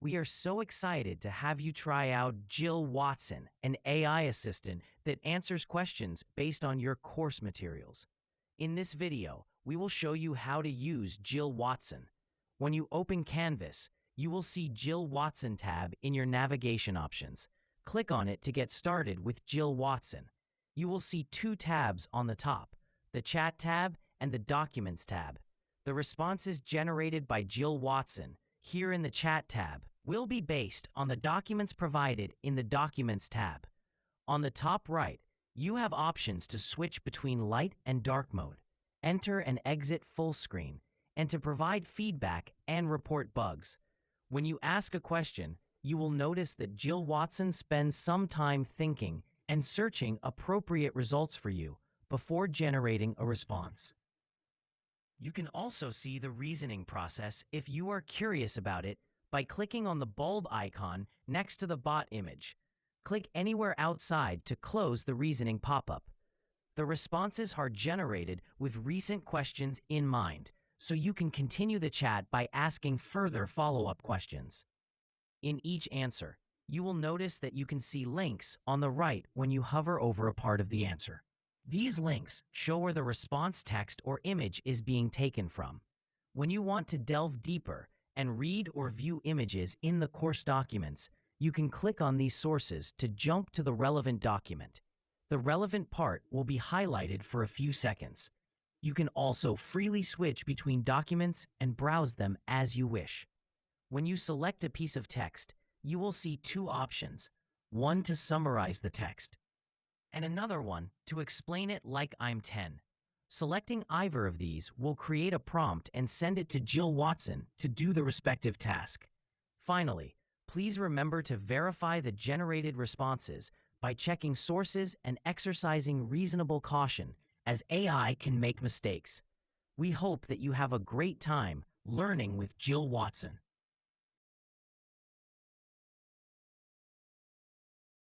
We are so excited to have you try out Jill Watson, an AI assistant that answers questions based on your course materials. In this video, we will show you how to use Jill Watson. When you open Canvas, you will see Jill Watson tab in your navigation options. Click on it to get started with Jill Watson. You will see two tabs on the top, the Chat tab and the Documents tab. The responses generated by Jill Watson here in the Chat tab will be based on the documents provided in the Documents tab. On the top right, you have options to switch between light and dark mode, enter and exit full screen, and to provide feedback and report bugs. When you ask a question, you will notice that Jill Watson spends some time thinking and searching appropriate results for you before generating a response. You can also see the reasoning process if you are curious about it by clicking on the bulb icon next to the bot image. Click anywhere outside to close the reasoning pop-up. The responses are generated with recent questions in mind, so you can continue the chat by asking further follow-up questions. In each answer, you will notice that you can see links on the right when you hover over a part of the answer. These links show where the response text or image is being taken from. When you want to delve deeper and read or view images in the course documents, you can click on these sources to jump to the relevant document. The relevant part will be highlighted for a few seconds. You can also freely switch between documents and browse them as you wish. When you select a piece of text, you will see two options, one to summarize the text, and another one to explain it like I'm 10. Selecting either of these will create a prompt and send it to Jill Watson to do the respective task. Finally, please remember to verify the generated responses by checking sources and exercising reasonable caution, as AI can make mistakes. We hope that you have a great time learning with Jill Watson.